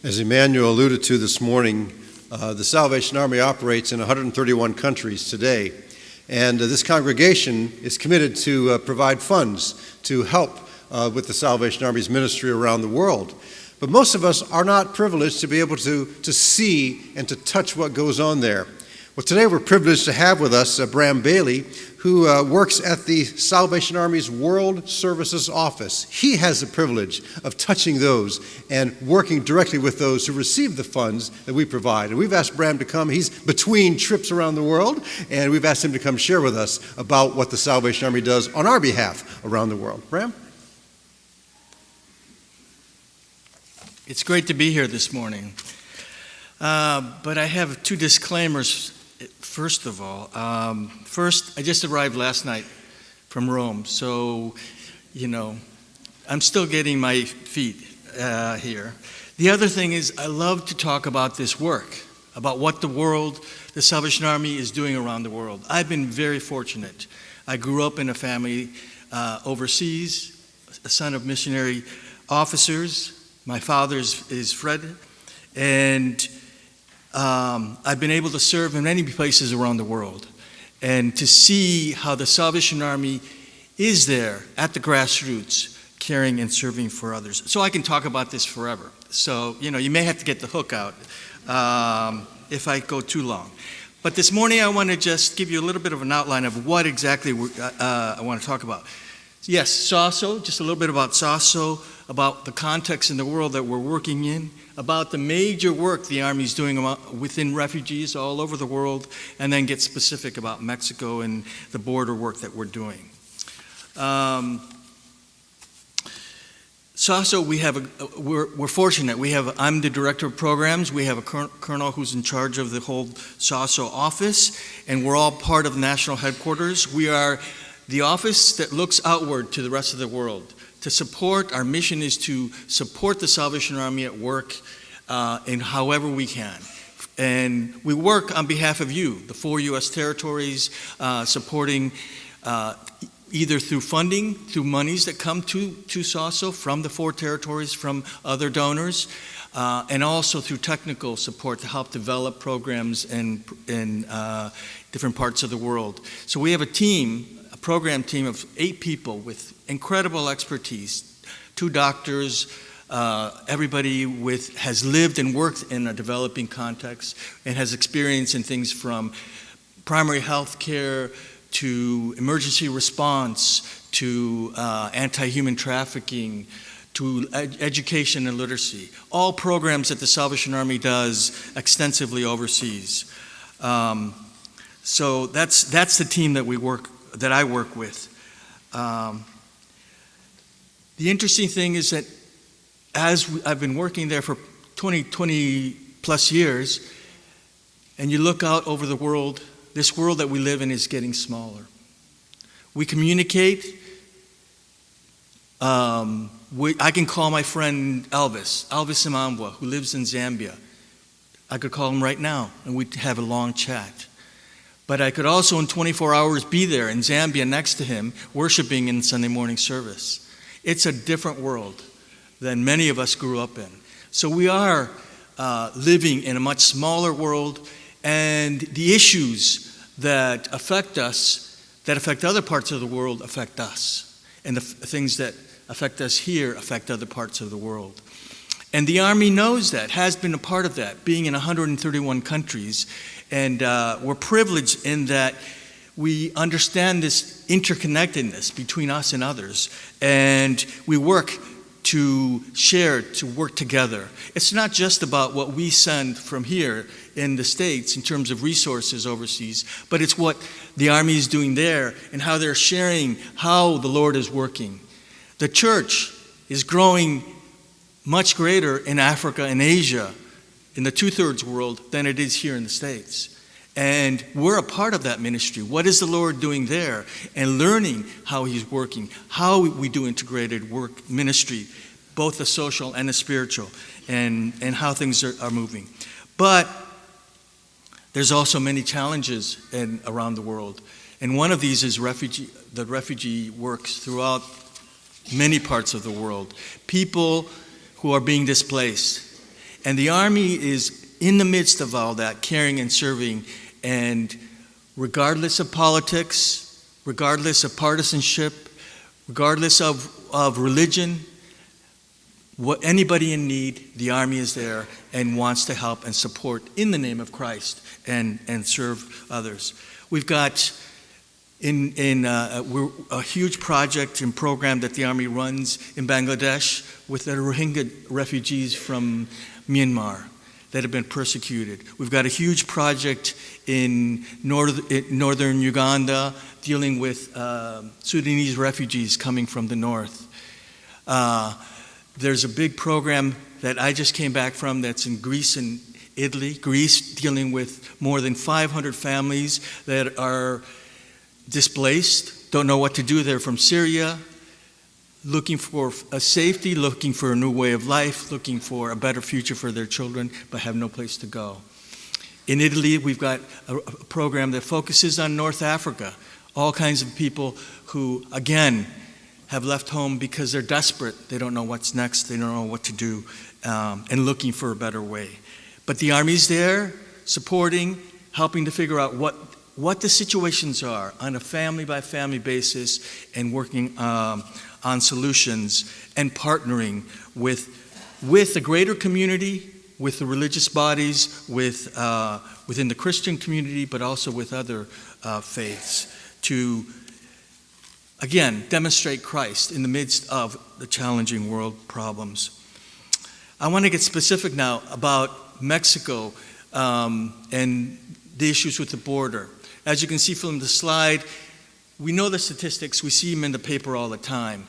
As Emmanuel alluded to this morning, the Salvation Army operates in 131 countries today, and this congregation is committed to provide funds to help with the Salvation Army's ministry around the world. But most of us are not privileged to be able to see and to touch what goes on there. Well, today we're privileged to have with us Bram Bailey, who works at the Salvation Army's World Services Office. He has the privilege of touching those and working directly with those who receive the funds that we provide. And we've asked Bram to come. He's between trips around the world, and we've asked him to come share with us about what the Salvation Army does on our behalf around the world. Bram? It's great to be here this morning. But I have two disclaimers. First of all, I just arrived last night from Rome, so, I'm still getting my feet here. The other thing is I love to talk about this work, about what the Salvation Army is doing around the world. I've been very fortunate. I grew up in a family overseas, a son of missionary officers. My father is Fred, and I've been able to serve in many places around the world, and to see how the Salvation Army is there at the grassroots, caring and serving for others. So I can talk about this forever. So, you may have to get the hook out if I go too long. But this morning I want to just give you a little bit of an outline of what exactly I want to talk about. Yes, SAWSO, just a little bit about SAWSO, about the context in the world that we're working in, about the major work the Army's doing within refugees all over the world, and then get specific about Mexico and the border work that we're doing. SAWSO, we're fortunate. I'm the director of programs. We have a colonel who's in charge of the whole SAWSO office, and we're all part of national headquarters. We are the office that looks outward to the rest of the world. Our mission is to support the Salvation Army at work in however we can. And we work on behalf of you, the 4 U.S. territories, supporting either through funding, through monies that come to SAWSO from the 4 territories, from other donors, and also through technical support to help develop programs in different parts of the world. So we have a program team of 8 people with incredible expertise, 2 doctors, everybody has lived and worked in a developing context and has experience in things from primary health care to emergency response to anti-human trafficking to education and literacy, all programs that the Salvation Army does extensively overseas. So that's the team that I work with. The interesting thing is that as I've been working there for 20 plus years, and you look out over the world, this world that we live in is getting smaller. We communicate. I can call my friend Elvis Imambwa, who lives in Zambia. I could call him right now, and we'd have a long chat. But I could also in 24 hours be there in Zambia next to him, worshiping in Sunday morning service. It's a different world than many of us grew up in. So we are living in a much smaller world, and the issues that affect us, that affect other parts of the world, affect us. And the things that affect us here affect other parts of the world. And the Army knows that, has been a part of that, being in 131 countries. And we're privileged in that we understand this interconnectedness between us and others, and we work to share, to work together. It's not just about what we send from here in the States in terms of resources overseas, but it's what the Army is doing there and how they're sharing how the Lord is working. The church is growing much greater in Africa and Asia, in the 2/3 world, than it is here in the States. And we're a part of that ministry. What is the Lord doing there? And learning how He's working, how we do integrated work ministry, both the social and the spiritual, and how things are moving. But there's also many challenges around the world. And one of these is the refugee works throughout many parts of the world. People who are being displaced. And the Army is in the midst of all that, caring and serving, and regardless of politics, regardless of partisanship, regardless of religion, anybody in need, the Army is there and wants to help and support in the name of Christ and serve others. We've got a huge project and program that the Army runs in Bangladesh with the Rohingya refugees from Myanmar that have been persecuted. We've got a huge project in northern Uganda dealing with Sudanese refugees coming from the north. There's a big program that I just came back from that's in Greece and Italy. Greece dealing with more than 500 families that are displaced, don't know what to do. They're from Syria, looking for a safety, looking for a new way of life, looking for a better future for their children, but have no place to go. In Italy, we've got a program that focuses on North Africa, all kinds of people who, again, have left home because they're desperate. They don't know what's next. They don't know what to do, and looking for a better way. But the Army's there, supporting, helping to figure out what the situations are on a family-by-family basis, and working on solutions and partnering with the greater community, with the religious bodies, within the Christian community, but also with other faiths to, again, demonstrate Christ in the midst of the challenging world problems. I want to get specific now about Mexico and the issues with the border. As you can see from the slide, we know the statistics, we see them in the paper all the time.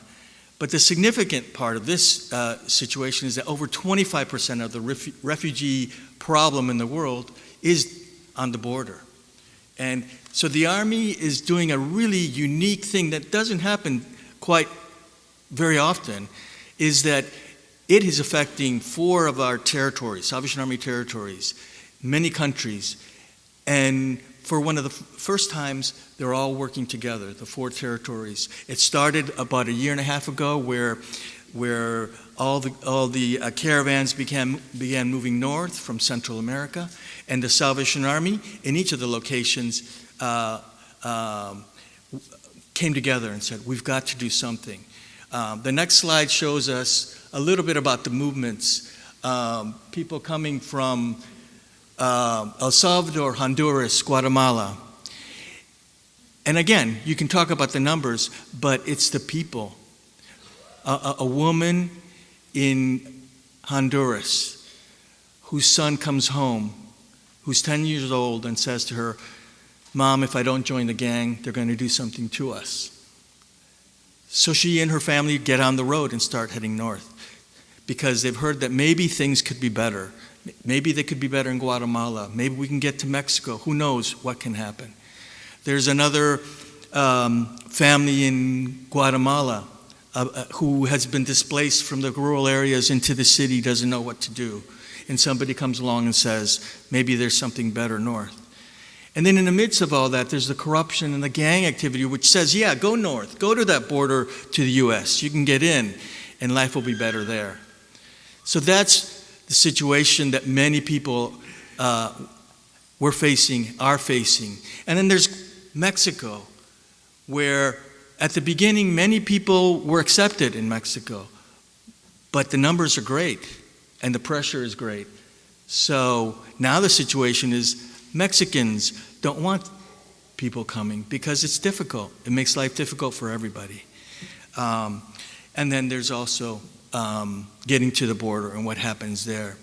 But the significant part of this situation is that over 25% of the refugee problem in the world is on the border. And so the Army is doing a really unique thing that doesn't happen quite very often, is that it is affecting 4 of our territories, Salvation Army territories, many countries, and for one of the first times, they're all working together, the 4 territories. It started about a year and a half ago where all the caravans began moving north from Central America, and the Salvation Army in each of the locations came together and said, we've got to do something. The next slide shows us a little bit about the movements. People coming from El Salvador, Honduras, Guatemala. And again, you can talk about the numbers, but it's the people. A woman in Honduras whose son comes home, who's 10 years old, and says to her, Mom, if I don't join the gang, they're going to do something to us. So she and her family get on the road and start heading north because they've heard that maybe things could be better. Maybe they could be better in Guatemala. Maybe we can get to Mexico. Who knows what can happen? There's another family in Guatemala who has been displaced from the rural areas into the city, doesn't know what to do. And somebody comes along and says, maybe there's something better north. And then in the midst of all that, there's the corruption and the gang activity, which says, yeah, go north. Go to that border to the U.S. You can get in, and life will be better there. So that's the situation that many people are facing. And then there's Mexico, where at the beginning, many people were accepted in Mexico, but the numbers are great, and the pressure is great. So now the situation is Mexicans don't want people coming because it's difficult. It makes life difficult for everybody. And then there's also getting to the border and what happens there.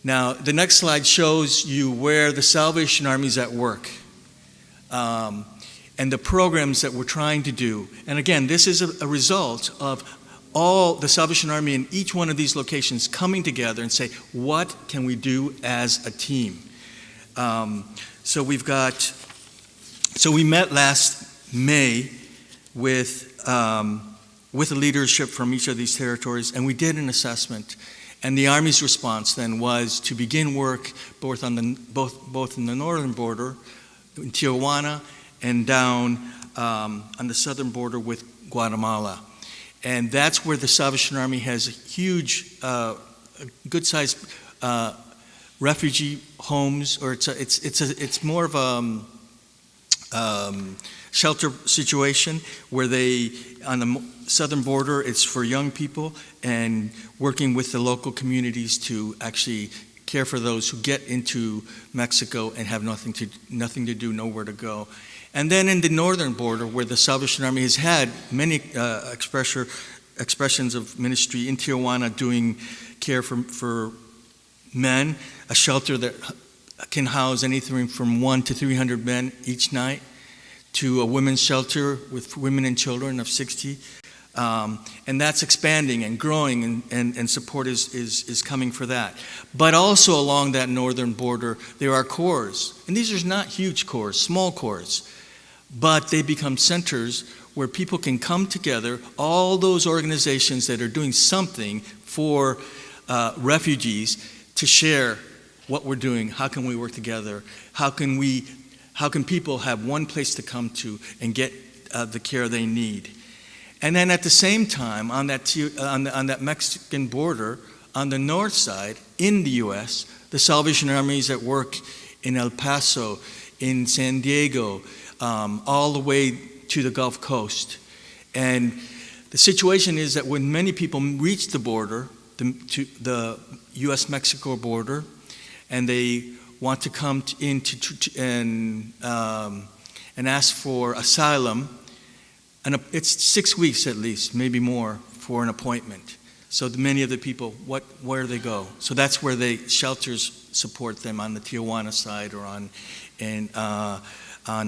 Now, the next slide shows you where the Salvation Army is at work and the programs that we're trying to do. And again, this is a result of all the Salvation Army in each one of these locations coming together and say, what can we do as a team? So we met last May with the leadership from each of these territories, and we did an assessment. And the Army's response then was to begin work both in the northern border, in Tijuana, and down on the southern border with Guatemala. And that's where the Salvation Army has a huge, good-sized refugee homes, or it's more of a shelter situation where they, on the southern border, it's for young people, and working with the local communities to actually care for those who get into Mexico and have nothing to do, nowhere to go. And then in the northern border, where the Salvation Army has had many expressions of ministry in Tijuana, doing care for men, a shelter that can house anything from 100 to 300 men each night, to a women's shelter with women and children of 60. And that's expanding and growing, and support is coming for that. But also along that northern border, there are cores. And these are not huge cores, small cores. But they become centers where people can come together, all those organizations that are doing something for refugees, to share what we're doing. How can we work together? How can people have one place to come to and get the care they need? And then at the same time, on that Mexican border, on the north side, in the U.S., the Salvation Army is at work in El Paso, in San Diego, all the way to the Gulf Coast. And the situation is that when many people reach the border, to the U.S.-Mexico border, and they want to come in and ask for asylum, and it's 6 weeks at least, maybe more, for an appointment. So many of the people, where do they go? So that's where shelters support them on the Tijuana side, or on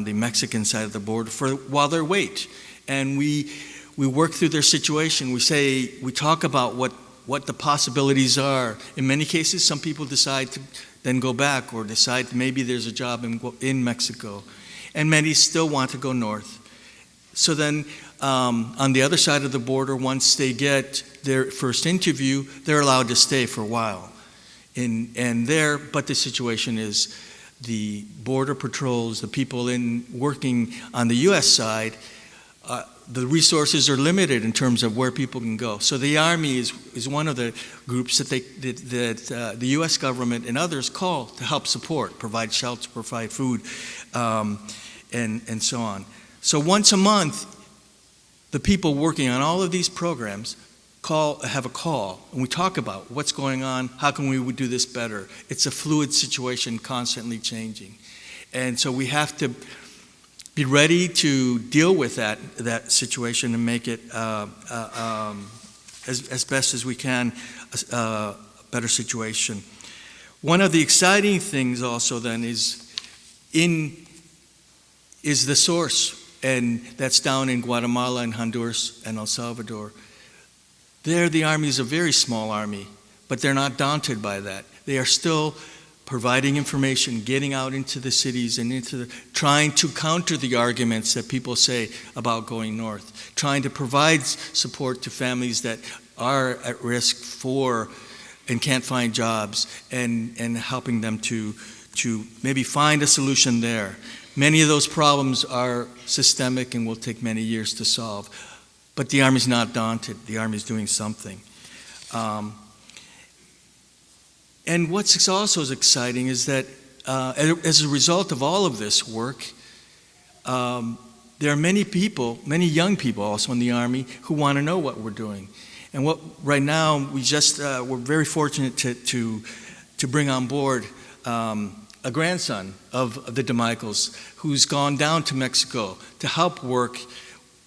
the Mexican side of the border while they wait. And we work through their situation. We talk about what the possibilities are. In many cases, some people decide to then go back, or decide maybe there's a job in Mexico. And many still want to go north. So then on the other side of the border, once they get their first interview, they're allowed to stay for a while. But the situation is, the border patrols, the people working on the U.S. side, the resources are limited in terms of where people can go. So the Army is one of the groups that the U.S. government and others call to help support, provide shelter, provide food, and so on. So once a month, the people working on all of these programs have a call, and we talk about what's going on, how can we do this better. It's a fluid situation, constantly changing. And so we have to be ready to deal with that situation and make it as best as we can a better situation. One of the exciting things also then is the source, and that's down in Guatemala and Honduras and El Salvador. There, the Army is a very small army, but they're not daunted by that. They are still providing information, getting out into the cities and trying to counter the arguments that people say about going north, trying to provide support to families that are at risk and can't find jobs, and helping them to maybe find a solution there. Many of those problems are systemic and will take many years to solve. But the Army's not daunted. The Army's doing something. And what's also exciting is that as a result of all of this work, there are many young people also in the Army who want to know what we're doing. And right now, we're very fortunate to bring on board a grandson of the DeMichaels, who's gone down to Mexico to help work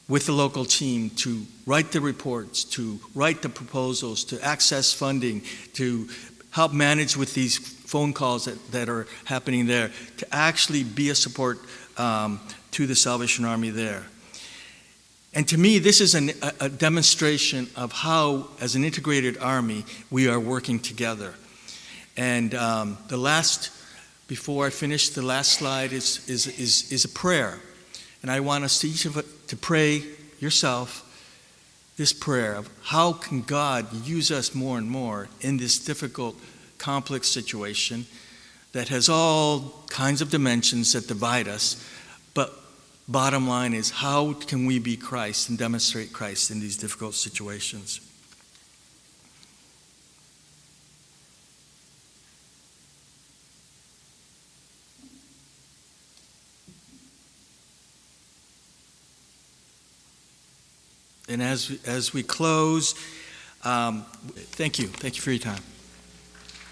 with the local team to write the reports, to write the proposals, to access funding, to help manage with these phone calls that are happening there, to actually be a support to the Salvation Army there. And to me, this is a demonstration of how, as an integrated Army, we are working together. And before I finish, the last slide is a prayer. And I want us to pray yourself this prayer of how can God use us more and more in this difficult, complex situation that has all kinds of dimensions that divide us. But bottom line is, how can we be Christ and demonstrate Christ in these difficult situations? And as we close, thank you for your time.